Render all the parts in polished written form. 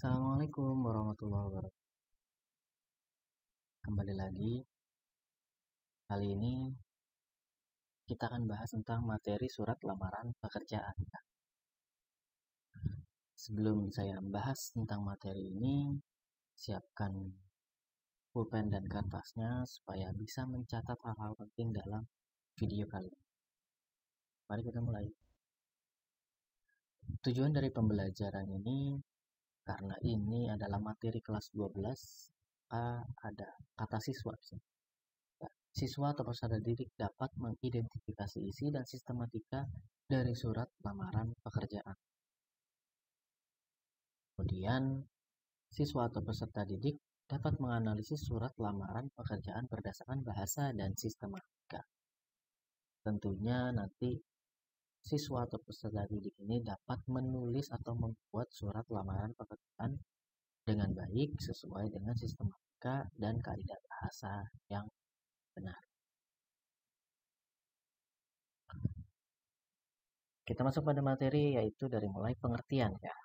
Assalamualaikum warahmatullahi wabarakatuh. Kembali lagi. Kali ini kita akan bahas tentang materi surat lamaran pekerjaan. Sebelum saya membahas tentang materi ini, siapkan pulpen dan kanvasnya supaya bisa mencatat hal-hal penting dalam video kali ini. Mari kita mulai. Tujuan dari pembelajaran ini, karena ini adalah materi kelas 12, ada kata siswa. Siswa atau peserta didik dapat mengidentifikasi isi dan sistematika dari surat lamaran pekerjaan. Kemudian, siswa atau peserta didik dapat menganalisis surat lamaran pekerjaan berdasarkan bahasa dan sistematika. Tentunya nanti siswa atau peserta didik ini dapat menulis atau membuat surat lamaran pekerjaan dengan baik sesuai dengan sistematika dan kaidah bahasa yang benar. Kita masuk pada materi yaitu dari mulai pengertian ya.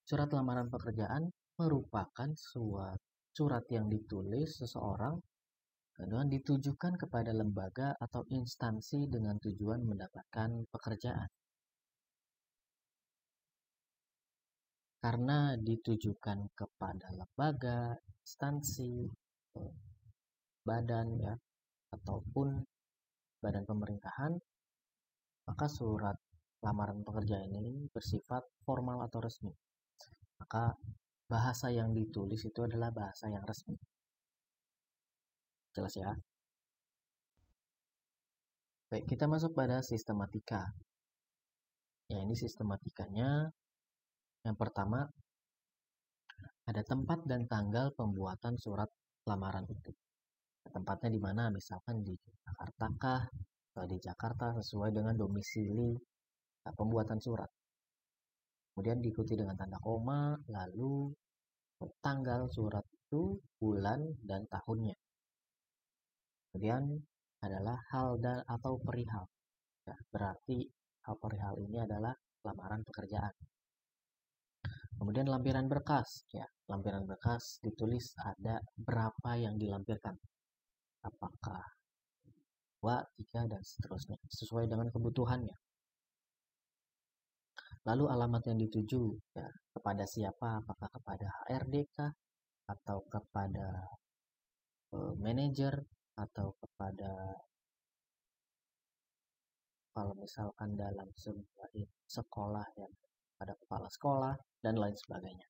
Surat lamaran pekerjaan merupakan surat yang ditulis seseorang dan ditujukan kepada lembaga atau instansi dengan tujuan mendapatkan pekerjaan. Karena ditujukan kepada lembaga, instansi, badan ya, ataupun badan pemerintahan, maka surat lamaran pekerjaan ini bersifat formal atau resmi. Maka bahasa yang ditulis itu adalah bahasa yang resmi. Jelas ya? Baik, kita masuk pada sistematika. Ya, ini sistematikanya. Yang pertama, ada tempat dan tanggal pembuatan surat lamaran itu. Tempatnya di mana? Misalkan di Jakarta kah? Atau di Jakarta sesuai dengan domisili pembuatan surat. Kemudian diikuti dengan tanda koma, lalu tanggal surat itu, bulan, dan tahunnya. Kemudian adalah hal dan atau perihal. Ya, berarti hal perihal ini adalah lamaran pekerjaan. Kemudian lampiran berkas, ya, lampiran berkas ditulis ada berapa yang dilampirkan. Apakah 2, 3, dan seterusnya, sesuai dengan kebutuhannya. Lalu alamat yang dituju, ya, kepada siapa, apakah kepada HRD kah, atau kepada manajer, atau kepada, kalau misalkan dalam sebuah sekolah, ya, pada kepala sekolah, dan lain sebagainya.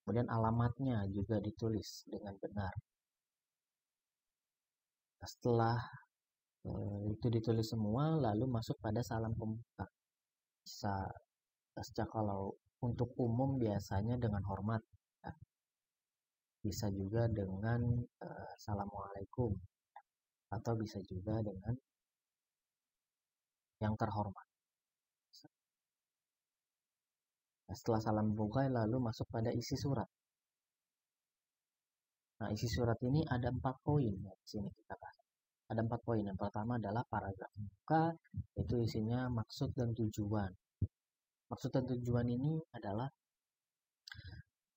Kemudian alamatnya juga ditulis dengan benar. Setelah itu ditulis semua, lalu masuk pada salam pembuka. Bisa kalau untuk umum biasanya dengan hormat, ya. Bisa juga dengan assalamualaikum, atau bisa juga dengan yang terhormat. Nah, setelah salam pembuka lalu masuk pada isi surat. Nah, isi surat ini ada 4 poin. Ya, di sini kita bahas. Ada 4 poin. Yang pertama adalah paragraf pembuka, itu isinya maksud dan tujuan. Maksud dan tujuan ini adalah,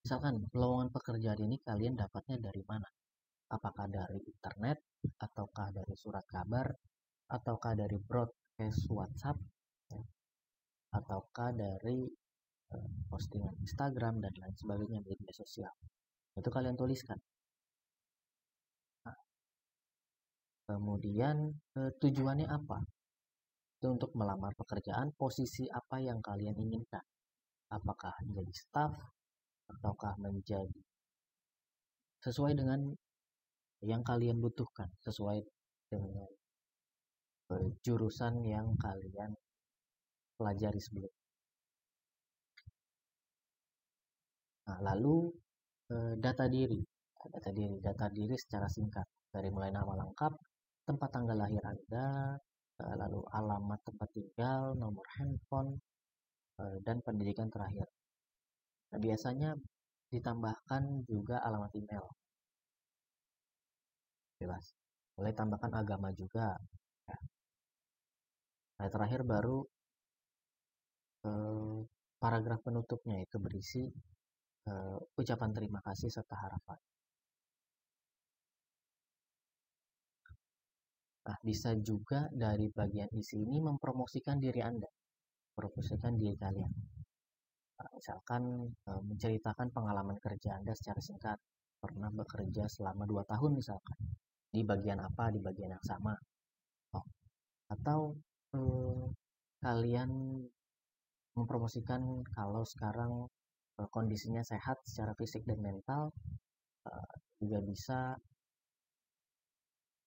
misalkan lowongan pekerjaan ini kalian dapatnya dari mana? Apakah dari internet, ataukah dari surat kabar, ataukah dari broadcast WhatsApp, ya, ataukah dari postingan Instagram dan lain sebagainya, media sosial. Itu kalian tuliskan. Nah, kemudian tujuannya apa? Itu untuk melamar pekerjaan, posisi apa yang kalian inginkan. Apakah menjadi staff, ataukah menjadi sesuai dengan yang kalian butuhkan, sesuai dengan jurusan yang kalian pelajari sebelumnya. Nah, lalu data diri. Data diri secara singkat. Dari mulai nama lengkap, tempat tanggal lahir Anda, lalu alamat tempat tinggal, nomor handphone, dan pendidikan terakhir. Nah, biasanya ditambahkan juga alamat email. Jelas. Mulai tambahkan agama juga. Ya. Nah, terakhir baru paragraf penutupnya itu berisi ucapan terima kasih serta harapan. Nah, bisa juga dari bagian isi ini mempromosikan diri Anda, promosikan diri kalian. Misalkan menceritakan pengalaman kerja Anda secara singkat, pernah bekerja selama 2 tahun misalkan, di bagian apa, di bagian yang sama. Oh, atau kalian mempromosikan kalau sekarang kondisinya sehat secara fisik dan mental, juga bisa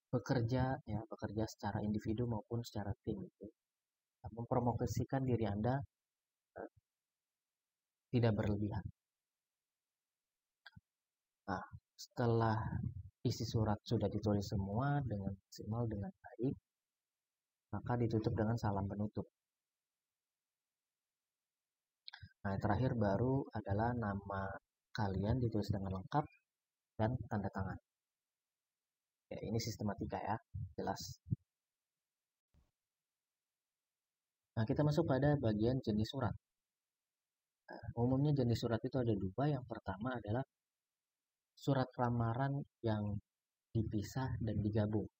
bekerja secara individu maupun secara tim gitu. Mempromosikan diri Anda tidak berlebihan. Nah, setelah isi surat sudah ditulis semua dengan maksimal dengan baik, maka ditutup dengan salam penutup. Nah, yang terakhir baru adalah nama kalian ditulis dengan lengkap dan tanda tangan. Ya, ini sistematika ya, jelas. Nah, kita masuk pada bagian jenis surat. Umumnya jenis surat itu ada dua. Yang pertama adalah surat lamaran yang dipisah dan digabung.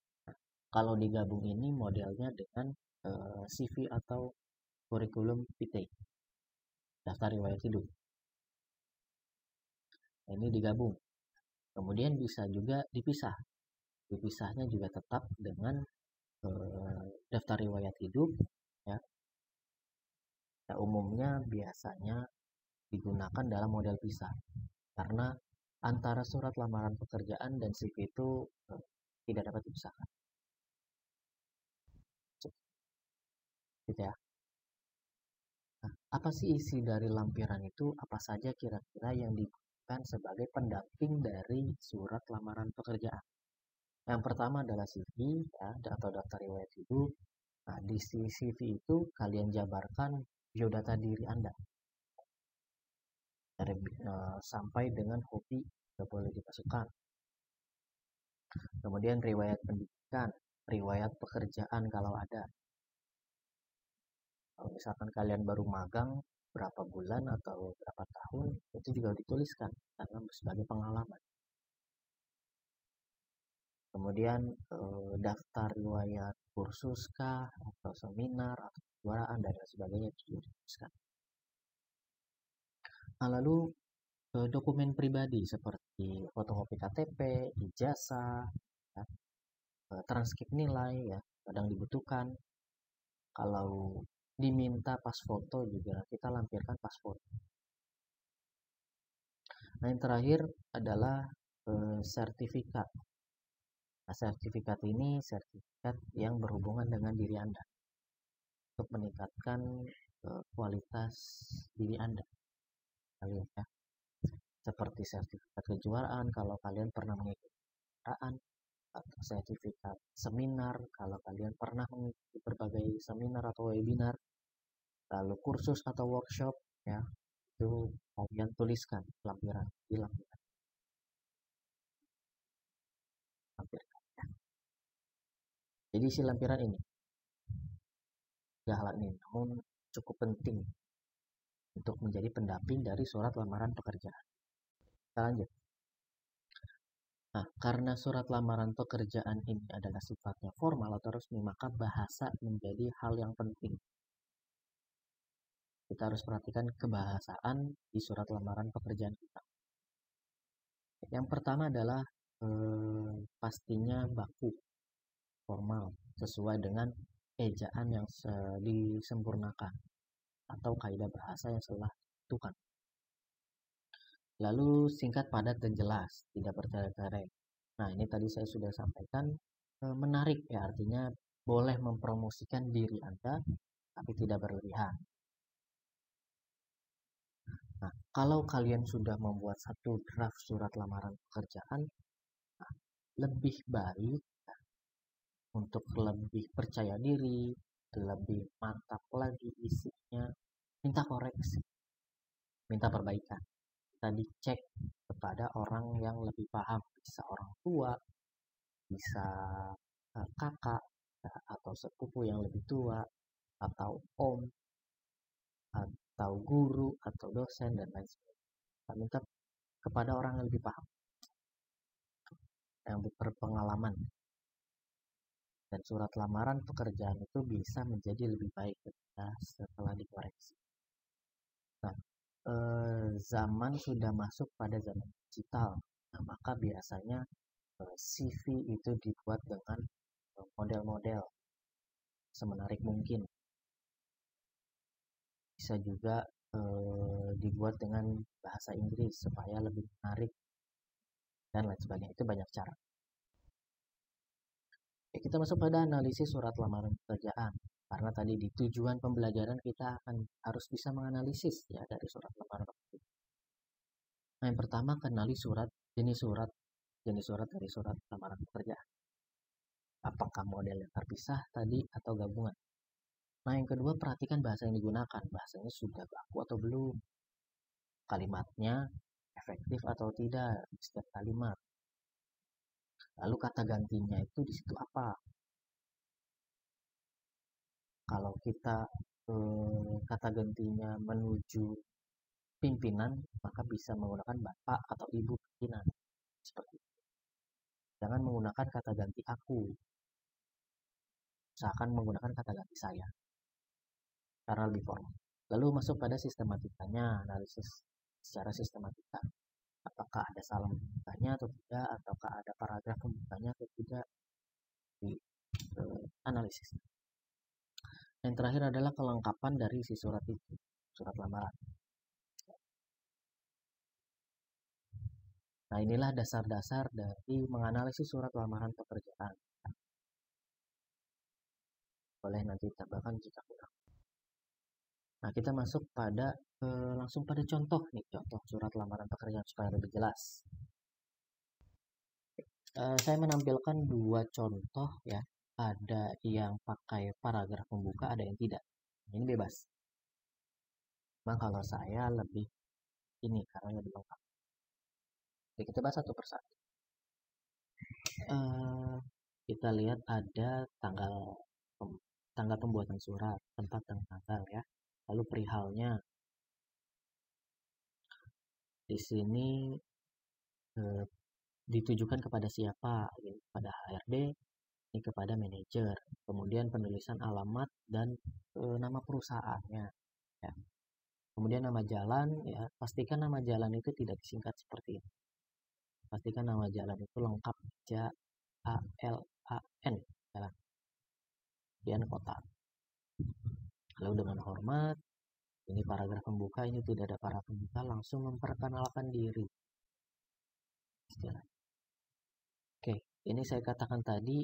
Kalau digabung ini modelnya dengan CV atau kurikulum vitae, daftar riwayat hidup. Ini digabung. Kemudian bisa juga dipisah. Dipisahnya juga tetap dengan daftar riwayat hidup. Ya. Nah, umumnya biasanya digunakan dalam model pisah. Karena antara surat lamaran pekerjaan dan CV itu tidak dapat dipisahkan. Gitu ya. Nah, apa sih isi dari lampiran itu? Apa saja kira-kira yang digunakan sebagai pendamping dari surat lamaran pekerjaan? Yang pertama adalah CV ya, atau daftar riwayat hidup. Nah, di CV itu kalian jabarkan biodata diri Anda. Dari, sampai dengan hobi tidak boleh dimasukkan. Kemudian riwayat pendidikan, riwayat pekerjaan kalau ada. Kalau misalkan kalian baru magang berapa bulan atau berapa tahun, itu juga dituliskan karena sebagai pengalaman. Kemudian daftar riwayat kursus kah, atau seminar, atau kejuaraan, dan lain sebagainya itu juga dituliskan. Nah, lalu dokumen pribadi seperti fotokopi KTP, ijazah, ya, transkrip nilai, ya, kadang dibutuhkan. Kalau diminta pas foto juga kita lampirkan pas foto. Nah, yang terakhir adalah sertifikat. Nah, sertifikat ini sertifikat yang berhubungan dengan diri Anda untuk meningkatkan kualitas diri Anda. Kalian ya, seperti sertifikat kejuaraan kalau kalian pernah mengikuti kejuaraan, atau sertifikat seminar kalau kalian pernah mengikuti berbagai seminar atau webinar, lalu kursus atau workshop ya, itu kalian tuliskan lampiran di lampiran. Jadi si lampiran ini, ya hal ini namun cukup penting untuk menjadi pendamping dari surat lamaran pekerjaan. Kita lanjut. Nah, karena surat lamaran pekerjaan ini adalah sifatnya formal atau resmi, maka bahasa menjadi hal yang penting. Kita harus perhatikan kebahasaan di surat lamaran pekerjaan kita. Yang pertama adalah pastinya baku, formal, sesuai dengan ejaan yang disempurnakan atau kaidah bahasa yang telah ditentukan. Lalu singkat, padat, dan jelas, tidak bertele-tele. Nah, ini tadi saya sudah sampaikan, menarik ya, artinya boleh mempromosikan diri Anda, tapi tidak berlebihan. Nah, kalau kalian sudah membuat satu draft surat lamaran pekerjaan, nah, lebih baik untuk lebih percaya diri, lebih mantap lagi isinya, minta koreksi, minta perbaikan. Kita dicek kepada orang yang lebih paham, bisa orang tua, bisa kakak, atau sepupu yang lebih tua, atau om, atau guru atau dosen dan lain sebagainya. Kita minta kepada orang yang lebih paham, yang berpengalaman, dan surat lamaran pekerjaan itu bisa menjadi lebih baik ketika setelah dikoreksi. Nah, zaman sudah masuk pada zaman digital. Nah, maka biasanya CV itu dibuat dengan model-model semenarik mungkin. Bisa juga dibuat dengan bahasa Inggris supaya lebih menarik dan lain sebagainya. Itu banyak cara. Oke, kita masuk pada analisis surat lamaran pekerjaan. Karena tadi di tujuan pembelajaran kita akan harus bisa menganalisis ya dari surat lamaran pekerjaan. Nah, yang pertama kenali jenis surat dari surat lamaran pekerjaan. Apakah model yang terpisah tadi atau gabungan? Nah, yang kedua perhatikan bahasa yang digunakan. Bahasanya sudah baku atau belum? Kalimatnya efektif atau tidak di setiap kalimat. Lalu kata gantinya itu di situ apa? Kalau kita kata gantinya menuju pimpinan, maka bisa menggunakan bapak atau ibu pimpinan. Seperti itu. Jangan menggunakan kata ganti aku. Usahakan menggunakan kata ganti saya. Karena lebih formal. Lalu masuk pada sistematikanya, analisis secara sistematika. Apakah ada salam pembukanya atau tidak, ataukah ada paragraf pembukanya atau tidak, di analisis. Yang terakhir adalah kelengkapan dari isi surat itu, surat lamaran. Nah, inilah dasar-dasar dari menganalisis surat lamaran pekerjaan. Boleh nanti tambahkan jika kurang. Nah, kita masuk pada langsung pada contoh nih, contoh surat lamaran pekerjaan supaya lebih jelas. Saya menampilkan dua contoh ya. Ada yang pakai paragraf pembuka, ada yang tidak. Ini bebas. Nah, kalau saya lebih ini karena lebih lengkap. Jadi kita bahas satu persatu. Kita lihat ada tanggal pembuatan surat, tempat dan tanggal ya. Lalu perihalnya. Di sini ditujukan kepada siapa? Kepada HRD, ini kepada manajer. Kemudian penulisan alamat dan nama perusahaannya. Ya. Kemudian nama jalan, ya pastikan nama jalan itu tidak disingkat seperti ini. Pastikan nama jalan itu lengkap, JALAN, jalan. Kemudian kota. Lalu dengan hormat, ini paragraf pembuka, ini tidak ada paragraf pembuka, langsung memperkenalkan diri. Istilah. Oke, ini saya katakan tadi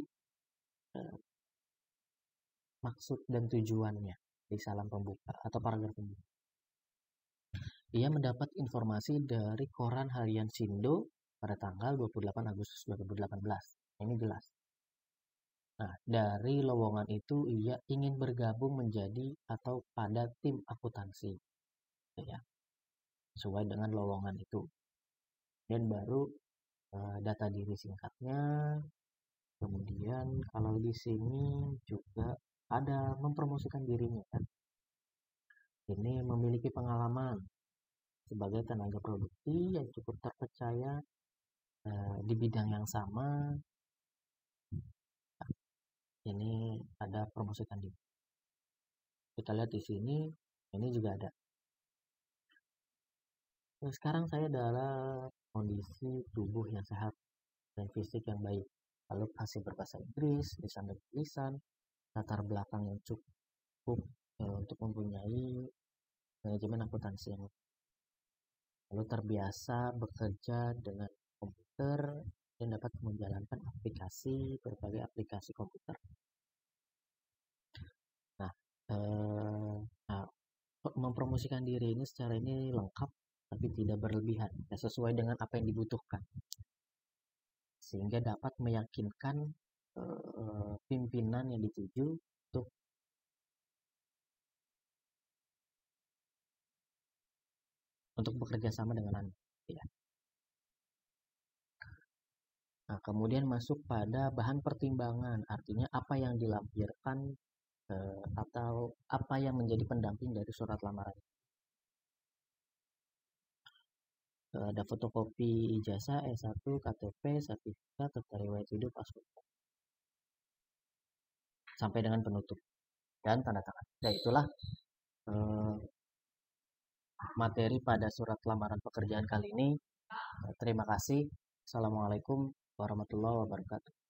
maksud dan tujuannya di salam pembuka atau paragraf pembuka. Ia mendapat informasi dari koran harian Sindo pada tanggal 28 Agustus 2018. Ini jelas. Nah, dari lowongan itu ia ingin bergabung menjadi atau pada tim akuntansi. Ya, sesuai dengan lowongan itu. Dan baru data diri singkatnya. Kemudian kalau di sini juga ada mempromosikan dirinya kan. Ini memiliki pengalaman sebagai tenaga produksi yang cukup terpercaya di bidang yang sama. Ini ada promosikan diri. Kita lihat di sini, ini juga ada. Nah, sekarang saya adalah kondisi tubuh yang sehat dan fisik yang baik. Lalu hasil berbahasa Inggris, lisan dan tulisan, latar belakang yang cukup untuk mempunyai manajemen akuntansi yang lalu terbiasa bekerja dengan komputer dan dapat menjalankan berbagai aplikasi komputer. Nah, mempromosikan diri ini secara ini lengkap tapi tidak berlebihan, ya, sesuai dengan apa yang dibutuhkan, sehingga dapat meyakinkan pimpinan yang dituju untuk bekerja sama dengan Anda. Ya. Nah, kemudian masuk pada bahan pertimbangan, artinya apa yang dilampirkan atau apa yang menjadi pendamping dari surat lamaran. ada fotokopi ijazah, S1, KTP, sertifikat, serta riwayat hidup, paspor, sampai dengan penutup dan tanda tangan. Ya itulah eh, materi pada surat lamaran pekerjaan kali ini. Terima kasih. Assalamualaikum warahmatullahi wabarakatuh.